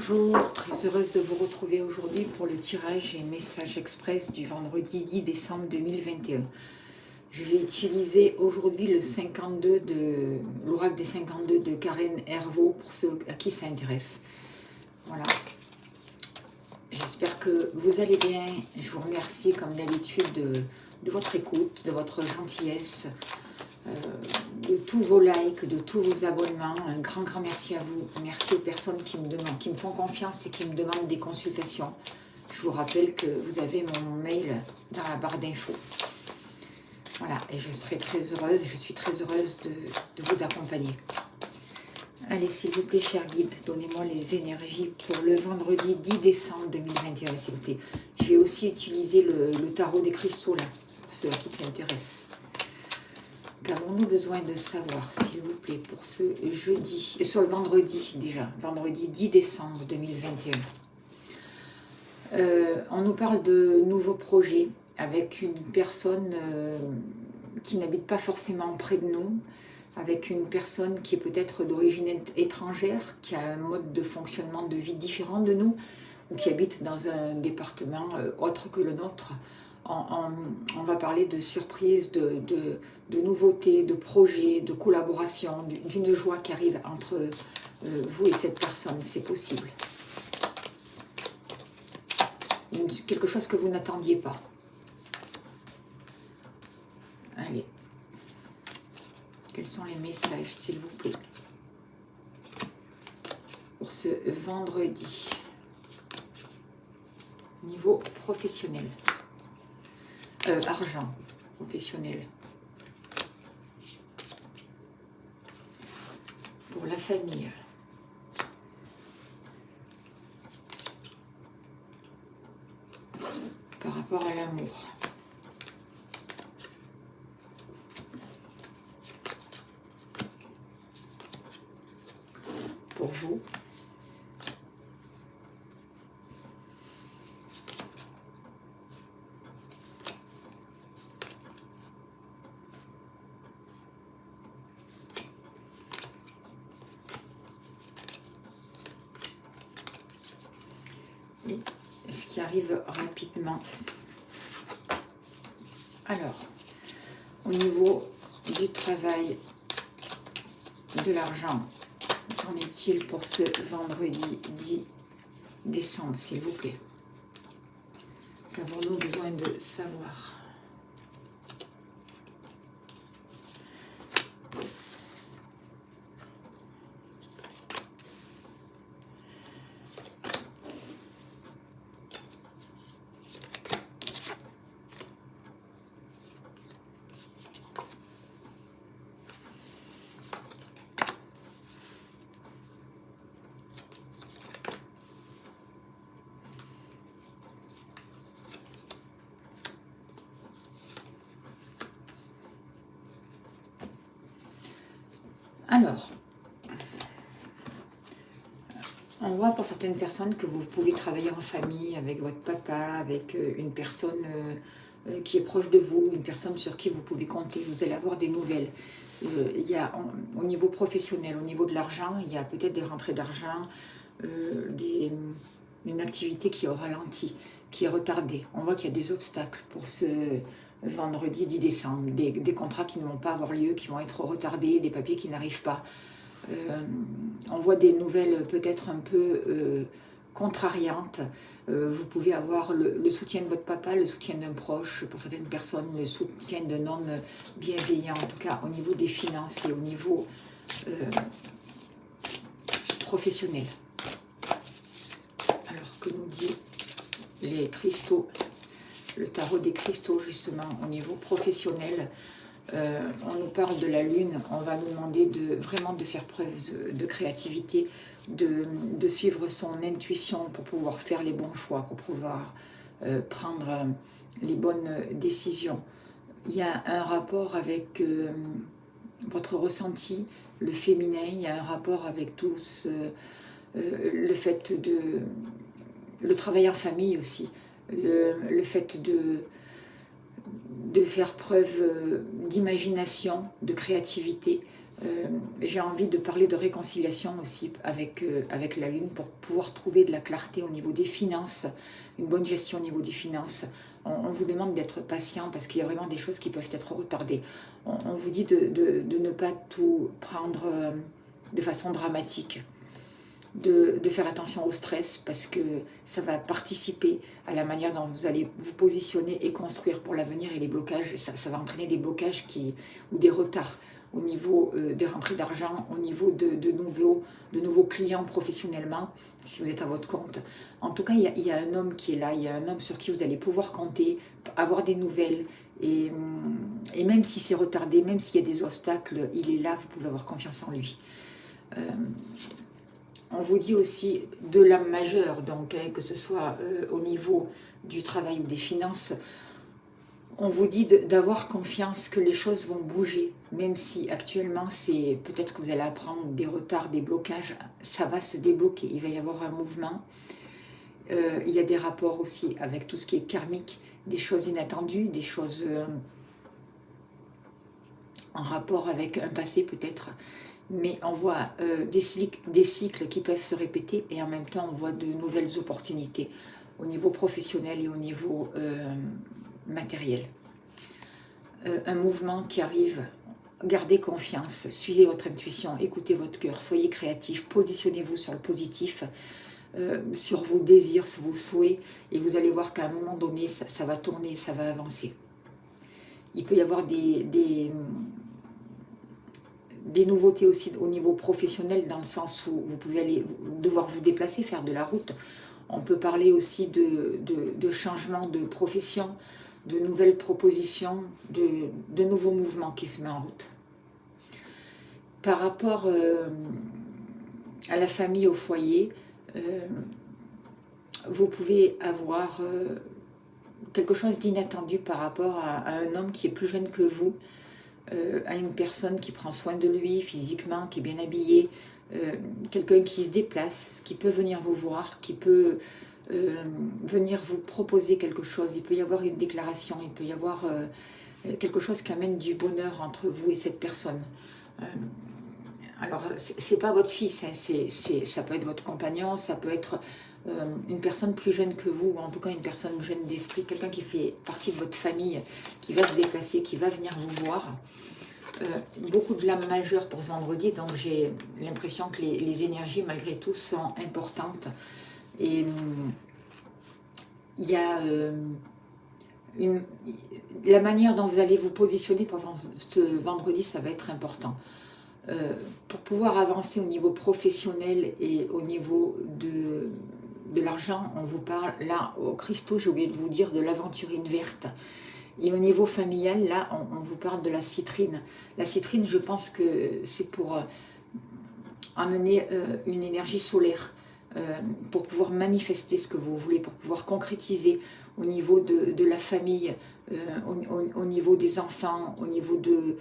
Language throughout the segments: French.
Bonjour, très heureuse de vous retrouver aujourd'hui pour le tirage et message express du vendredi 10 décembre 2021. Je vais utiliser aujourd'hui le 52 de l'oracle des 52 de Karen Hervaux pour ceux à qui ça intéresse. Voilà. J'espère que vous allez bien. Je vous remercie comme d'habitude de votre écoute, de votre gentillesse, de tous vos likes, de tous vos abonnements. Un grand merci à vous. Merci aux personnes qui me font confiance et qui me demandent des consultations. Je vous rappelle que vous avez mon mail dans la barre d'infos. Voilà, et je suis très heureuse de vous accompagner. Allez, s'il vous plaît, cher guide, donnez-moi les énergies pour le vendredi 10 décembre 2021, s'il vous plaît. Je vais aussi utiliser le tarot des cristaux, là, pour ceux à qui s'intéressent. Qu'avons-nous besoin de savoir, s'il vous plaît, pour ce jeudi, sur le vendredi déjà, vendredi 10 décembre 2021. On nous parle de nouveaux projets avec une personne qui n'habite pas forcément près de nous, avec une personne qui est peut-être d'origine étrangère, qui a un mode de fonctionnement de vie différent de nous, ou qui habite dans un département autre que le nôtre. On va parler de surprises, de nouveautés, de projets, de collaboration, d'une joie qui arrive entre vous et cette personne, c'est possible. Quelque chose que vous n'attendiez pas. Allez. Quels sont les messages, s'il vous plaît, pour ce vendredi, niveau professionnel, argent, professionnel, pour la famille, par rapport à l'amour, pour vous, et ce qui arrive rapidement. Alors, au niveau du travail, de l'argent, qu'en est-il pour ce vendredi 10 décembre, s'il vous plaît? Qu'avons-nous besoin de savoir? Alors, on voit pour certaines personnes que vous pouvez travailler en famille avec votre papa, avec une personne qui est proche de vous, une personne sur qui vous pouvez compter. Vous allez avoir des nouvelles. Il y a, au niveau professionnel, au niveau de l'argent, il y a peut-être des rentrées d'argent, une activité qui est au ralenti, qui est retardée. On voit qu'il y a des obstacles pour ce vendredi 10 décembre, des contrats qui ne vont pas avoir lieu, qui vont être retardés, des papiers qui n'arrivent pas. On voit des nouvelles peut-être un peu contrariantes. Vous pouvez avoir le soutien de votre papa, le soutien d'un proche, pour certaines personnes, le soutien d'un homme bienveillant, en tout cas au niveau des finances et au niveau professionnel. Alors, que nous dit les cristaux, le tarot des cristaux, justement, au niveau professionnel? On nous parle de la lune, on va nous demander vraiment de faire preuve de créativité, de suivre son intuition pour pouvoir faire les bons choix, pour pouvoir prendre les bonnes décisions. Il y a un rapport avec votre ressenti, le féminin, il y a un rapport avec tous, le fait le travail en famille aussi, le fait de faire preuve d'imagination, de créativité, J'ai envie de parler de réconciliation aussi avec la Lune pour pouvoir trouver de la clarté au niveau des finances, une bonne gestion au niveau des finances. On vous demande d'être patient parce qu'il y a vraiment des choses qui peuvent être retardées. On vous dit de ne pas tout prendre de façon dramatique, de faire attention au stress parce que ça va participer à la manière dont vous allez vous positionner et construire pour l'avenir, et les blocages, ça va entraîner des blocages ou des retards au niveau des rentrées d'argent, au niveau de nouveaux clients professionnellement, si vous êtes à votre compte. En tout cas, il y a un homme qui est là, il y a un homme sur qui vous allez pouvoir compter, avoir des nouvelles, et même si c'est retardé, même s'il y a des obstacles, il est là, vous pouvez avoir confiance en lui. On vous dit aussi de l'âme majeure, donc que ce soit au niveau du travail ou des finances, on vous dit d'avoir confiance que les choses vont bouger, même si actuellement, c'est peut-être que vous allez apprendre des retards, des blocages, ça va se débloquer, il va y avoir un mouvement. Il y a des rapports aussi avec tout ce qui est karmique, des choses inattendues, des choses en rapport avec un passé peut-être, mais on voit des cycles qui peuvent se répéter, et en même temps on voit de nouvelles opportunités au niveau professionnel et au niveau matériel. Un mouvement qui arrive, gardez confiance, suivez votre intuition, écoutez votre cœur, soyez créatif, positionnez-vous sur le positif, sur vos désirs, sur vos souhaits, et vous allez voir qu'à un moment donné, ça va tourner, ça va avancer. Il peut y avoir des nouveautés aussi au niveau professionnel, dans le sens où vous pouvez devoir vous déplacer, faire de la route. On peut parler aussi de changement de profession, de nouvelles propositions, de nouveaux mouvements qui se mettent en route. Par rapport à la famille, au foyer, vous pouvez avoir quelque chose d'inattendu par rapport à un homme qui est plus jeune que vous, à une personne qui prend soin de lui physiquement, qui est bien habillée, quelqu'un qui se déplace, qui peut venir vous voir, qui peut venir vous proposer quelque chose. Il peut y avoir une déclaration, il peut y avoir quelque chose qui amène du bonheur entre vous et cette personne. Alors, c'est pas votre fils, hein, ça peut être votre compagnon, ça peut être une personne plus jeune que vous, ou en tout cas une personne jeune d'esprit, quelqu'un qui fait partie de votre famille, qui va se déplacer, qui va venir vous voir. Beaucoup de l'âme majeure pour ce vendredi, donc j'ai l'impression que les énergies malgré tout sont importantes. Et il y a la manière dont vous allez vous positionner pendant ce vendredi, ça va être important. Pour pouvoir avancer au niveau professionnel et au niveau de l'argent, on vous parle là, au Christo, j'ai oublié de vous dire, de l'aventurine verte. Et au niveau familial, là, on vous parle de la citrine. La citrine, je pense que c'est pour amener une énergie solaire, pour pouvoir manifester ce que vous voulez, pour pouvoir concrétiser au niveau de la famille, au niveau des enfants, au niveau de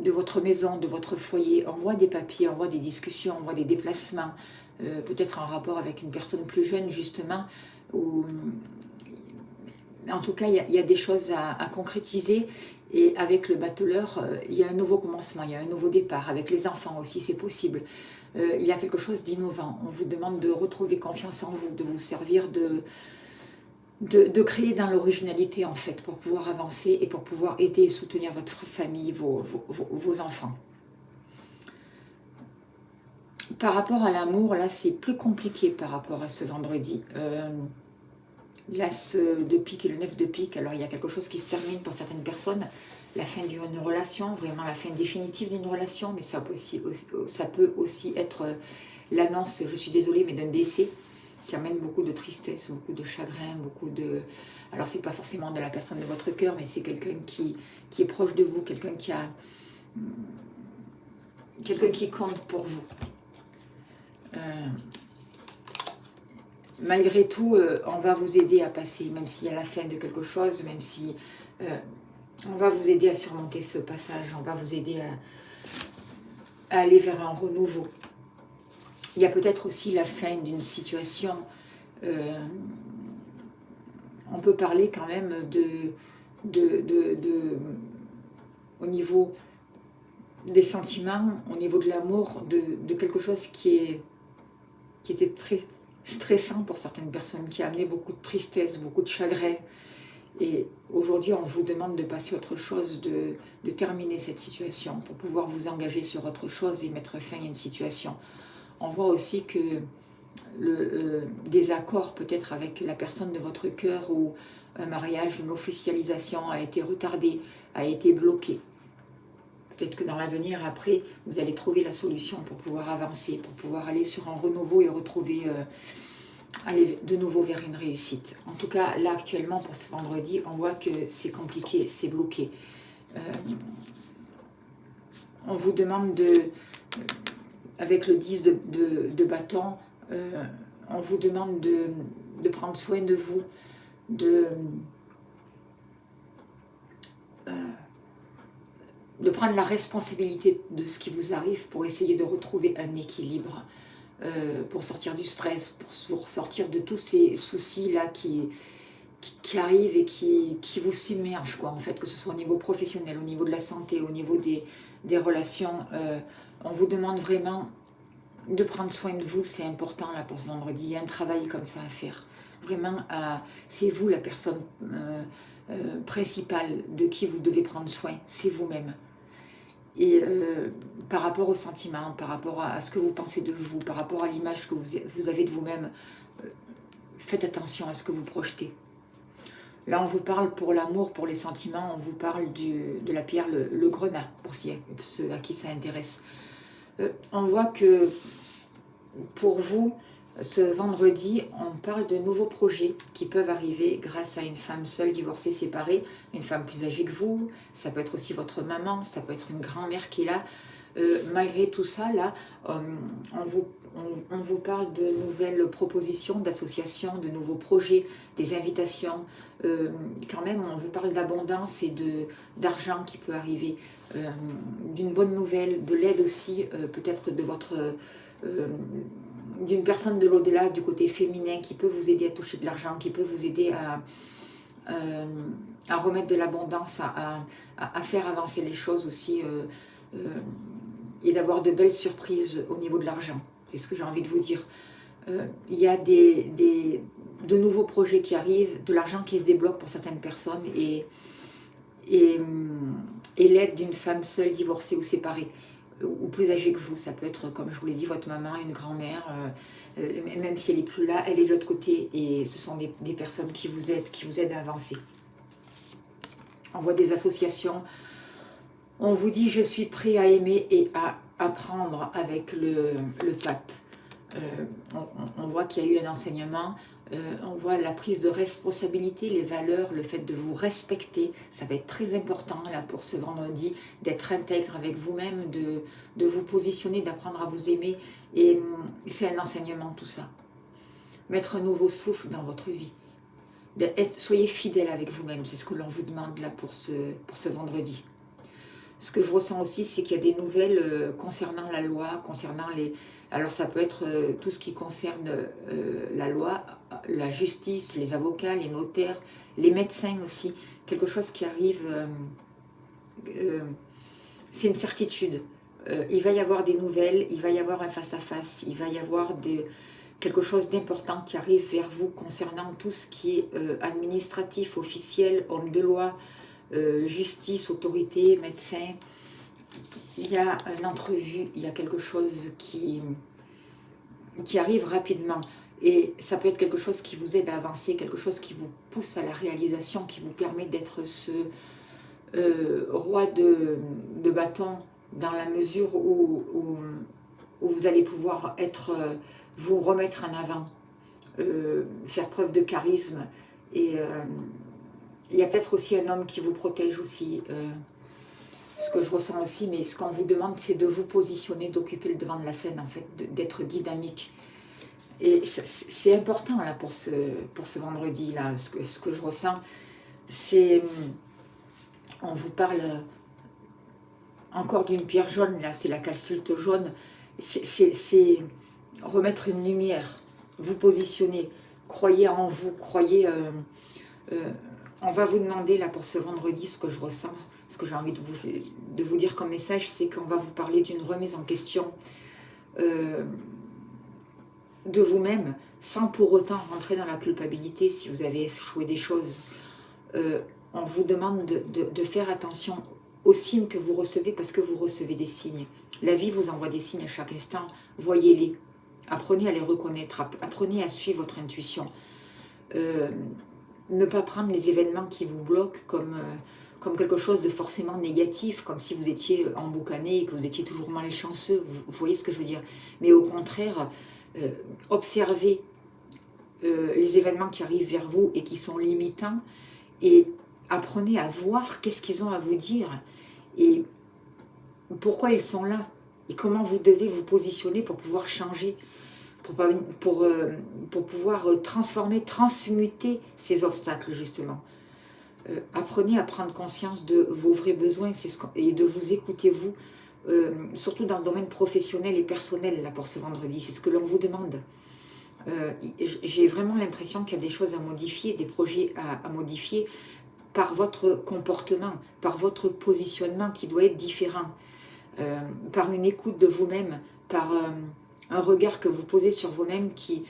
votre maison, de votre foyer. On voit des papiers, on voit des discussions, on voit des déplacements, peut-être en rapport avec une personne plus jeune justement, ou en tout cas il y a des choses à concrétiser. Et avec le battleur, il y a un nouveau commencement, il y a un nouveau départ. Avec les enfants aussi, c'est possible. Il y a quelque chose d'innovant. On vous demande de retrouver confiance en vous, de vous servir de créer dans l'originalité en fait, pour pouvoir avancer et pour pouvoir aider et soutenir votre famille, vos enfants. Par rapport à l'amour, là c'est plus compliqué par rapport à ce vendredi. L'As de pique et le 9 de pique, alors il y a quelque chose qui se termine pour certaines personnes, la fin d'une relation, vraiment la fin définitive d'une relation, mais ça peut aussi être l'annonce, je suis désolée, mais d'un décès, qui amène beaucoup de tristesse, beaucoup de chagrin, beaucoup de... Alors c'est pas forcément de la personne de votre cœur, mais c'est quelqu'un qui est proche de vous, quelqu'un qui compte pour vous. Malgré tout, on va vous aider à passer, même s'il y a la fin de quelque chose, même si on va vous aider à surmonter ce passage, on va vous aider à aller vers un renouveau. Il y a peut-être aussi la fin d'une situation. On peut parler quand même au niveau des sentiments, au niveau de l'amour, de quelque chose qui était très stressant pour certaines personnes, qui a amené beaucoup de tristesse, beaucoup de chagrin. Et aujourd'hui, on vous demande de passer à autre chose, de terminer cette situation pour pouvoir vous engager sur autre chose et mettre fin à une situation. On voit aussi que des accords peut-être avec la personne de votre cœur ou un mariage, une officialisation a été retardé, a été bloqué. Peut-être que dans l'avenir, après, vous allez trouver la solution pour pouvoir avancer, pour pouvoir aller sur un renouveau et retrouver, aller de nouveau vers une réussite. En tout cas, là, actuellement, pour ce vendredi, on voit que c'est compliqué, c'est bloqué. On vous demande avec le 10 de bâton, on vous demande de prendre soin de vous, de prendre la responsabilité de ce qui vous arrive pour essayer de retrouver un équilibre, pour sortir du stress, pour sortir de tous ces soucis-là qui arrivent et qui vous submergent, quoi, en fait, que ce soit au niveau professionnel, au niveau de la santé, au niveau des relations. On vous demande vraiment de prendre soin de vous, c'est important là pour ce vendredi. Il y a un travail comme ça à faire. Vraiment, c'est vous la personne principale de qui vous devez prendre soin, c'est vous-même. Et par rapport aux sentiments, par rapport à ce que vous pensez de vous, par rapport à l'image que vous avez de vous-même, faites attention à ce que vous projetez. Là, on vous parle pour l'amour, pour les sentiments, on vous parle de la pierre, le grenat, pour ceux à qui ça intéresse. On voit que pour vous, ce vendredi, on parle de nouveaux projets qui peuvent arriver grâce à une femme seule, divorcée, séparée, une femme plus âgée que vous, ça peut être aussi votre maman, ça peut être une grand-mère qui est là. Malgré tout ça, là, on vous parle de nouvelles propositions, d'associations, de nouveaux projets, des invitations. Quand même, on vous parle d'abondance et d'argent qui peut arriver, d'une bonne nouvelle, de l'aide aussi, peut-être de d'une personne de l'au-delà, du côté féminin, qui peut vous aider à toucher de l'argent, qui peut vous aider à remettre de l'abondance, à faire avancer les choses aussi, et d'avoir de belles surprises au niveau de l'argent. C'est ce que j'ai envie de vous dire. Il y a de nouveaux projets qui arrivent, de l'argent qui se débloque pour certaines personnes et l'aide d'une femme seule, divorcée ou séparée, ou plus âgée que vous. Ça peut être, comme je vous l'ai dit, votre maman, une grand-mère, même si elle n'est plus là, elle est de l'autre côté et ce sont des personnes qui vous aident à avancer. On voit des associations. On vous dit, je suis prêt à aimer et à apprendre avec le pape. On voit qu'il y a eu un enseignement, on voit la prise de responsabilité, les valeurs, le fait de vous respecter. Ça va être très important là pour ce vendredi, d'être intègre avec vous-même, de vous positionner, d'apprendre à vous aimer. Et c'est un enseignement tout ça. Mettre un nouveau souffle dans votre vie. Soyez fidèle avec vous-même, c'est ce que l'on vous demande là pour ce vendredi. Ce que je ressens aussi, c'est qu'il y a des nouvelles concernant la loi, concernant les... Alors ça peut être tout ce qui concerne la loi, la justice, les avocats, les notaires, les médecins aussi. Quelque chose qui arrive, c'est une certitude. Il va y avoir des nouvelles, il va y avoir un face-à-face, il va y avoir quelque chose d'important qui arrive vers vous concernant tout ce qui est administratif, officiel, homme de loi, justice, autorité, médecin. Il y a une entrevue, il y a quelque chose qui arrive rapidement. Et ça peut être quelque chose qui vous aide à avancer, quelque chose qui vous pousse à la réalisation, qui vous permet d'être ce roi de bâton, dans la mesure où vous allez pouvoir vous remettre en avant, faire preuve de charisme. Et il y a peut-être aussi un homme qui vous protège aussi. Ce que je ressens aussi, mais ce qu'on vous demande, c'est de vous positionner, d'occuper le devant de la scène, en fait, d'être dynamique. Et c'est important là pour ce vendredi là. Ce que je ressens, c'est, on vous parle encore d'une pierre jaune là, c'est la calcite jaune. C'est remettre une lumière, vous positionner, croyez en vous, croyez On va vous demander là pour ce vendredi ce que je ressens, ce que j'ai envie de vous dire comme message, c'est qu'on va vous parler d'une remise en question de vous-même, sans pour autant rentrer dans la culpabilité si vous avez échoué des choses. On vous demande de faire attention aux signes que vous recevez, parce que vous recevez des signes. La vie vous envoie des signes à chaque instant, voyez-les. Apprenez à les reconnaître, apprenez à suivre votre intuition. Ne pas prendre les événements qui vous bloquent comme quelque chose de forcément négatif, comme si vous étiez emboucané et que vous étiez toujours malchanceux, vous voyez ce que je veux dire. Mais au contraire, observez les événements qui arrivent vers vous et qui sont limitants, et apprenez à voir qu'est-ce qu'ils ont à vous dire, et pourquoi ils sont là, et comment vous devez vous positionner pour pouvoir changer, pour pouvoir transformer, transmuter ces obstacles justement. Apprenez à prendre conscience de vos vrais besoins et de vous écouter vous, surtout dans le domaine professionnel et personnel là pour ce vendredi, c'est ce que l'on vous demande. J'ai vraiment l'impression qu'il y a des choses à modifier, des projets à modifier par votre comportement, par votre positionnement qui doit être différent, par une écoute de vous-même, par un regard que vous posez sur vous-même qui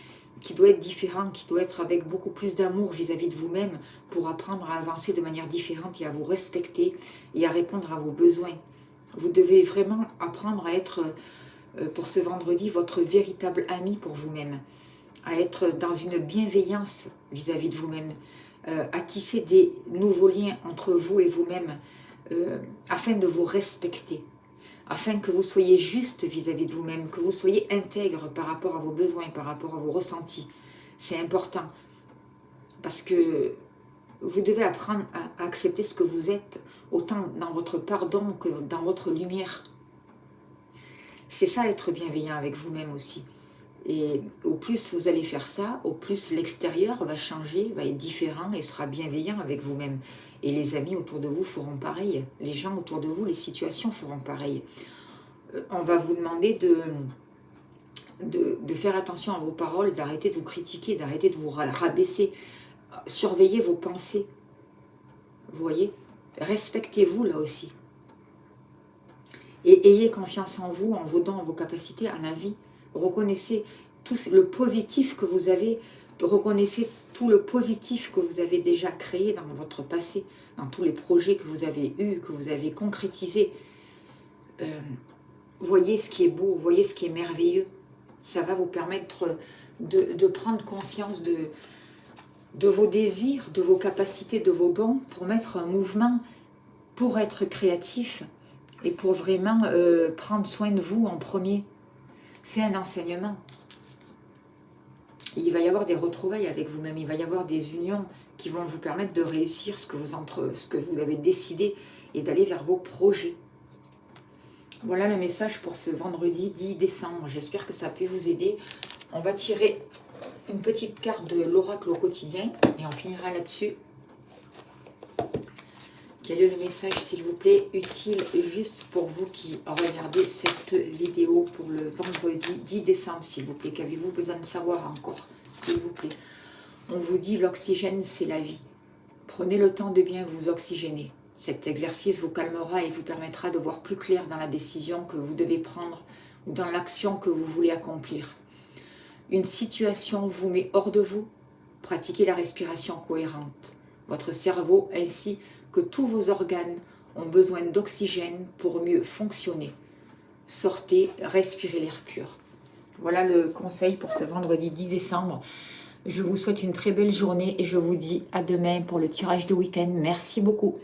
doit être différent, qui doit être avec beaucoup plus d'amour vis-à-vis de vous-même pour apprendre à avancer de manière différente et à vous respecter et à répondre à vos besoins. Vous devez vraiment apprendre à être, pour ce vendredi, votre véritable ami pour vous-même, à être dans une bienveillance vis-à-vis de vous-même, à tisser des nouveaux liens entre vous et vous-même, afin de vous respecter, afin que vous soyez juste vis-à-vis de vous-même, que vous soyez intègre par rapport à vos besoins, par rapport à vos ressentis. C'est important, parce que vous devez apprendre à accepter ce que vous êtes, autant dans votre pardon que dans votre lumière. C'est ça, être bienveillant avec vous-même aussi. Et au plus vous allez faire ça, au plus l'extérieur va changer, va être différent et sera bienveillant avec vous-même. Et les amis autour de vous feront pareil. Les gens autour de vous, les situations feront pareil. On va vous demander de faire attention à vos paroles, d'arrêter de vous critiquer, d'arrêter de vous rabaisser. Surveillez vos pensées. Vous voyez? Respectez-vous là aussi. Et ayez confiance en vous, en vos dons, en vos capacités, en la vie. Reconnaissez tout le positif que vous avez, reconnaissez tout le positif que vous avez déjà créé dans votre passé, dans tous les projets que vous avez eus, que vous avez concrétisés. Voyez ce qui est beau, voyez ce qui est merveilleux. Ça va vous permettre de prendre conscience de vos désirs, de vos capacités, de vos dons, pour mettre un mouvement, pour être créatif et pour vraiment prendre soin de vous en premier. C'est un enseignement. Il va y avoir des retrouvailles avec vous-même, il va y avoir des unions qui vont vous permettre de réussir ce que vous avez décidé et d'aller vers vos projets. Voilà le message pour ce vendredi 10 décembre. J'espère que ça a pu vous aider. On va tirer une petite carte de l'oracle au quotidien et on finira là-dessus. Quel est le message, s'il vous plaît, utile juste pour vous qui regardez cette vidéo pour le vendredi 10 décembre, s'il vous plaît? Qu'avez-vous besoin de savoir encore, s'il vous plaît? On vous dit l'oxygène, c'est la vie. Prenez le temps de bien vous oxygéner. Cet exercice vous calmera et vous permettra de voir plus clair dans la décision que vous devez prendre ou dans l'action que vous voulez accomplir. Une situation vous met hors de vous, pratiquez la respiration cohérente. Votre cerveau ainsi que tous vos organes ont besoin d'oxygène pour mieux fonctionner. Sortez, respirez l'air pur. Voilà le conseil pour ce vendredi 10 décembre. Je vous souhaite une très belle journée et je vous dis à demain pour le tirage du week-end. Merci beaucoup.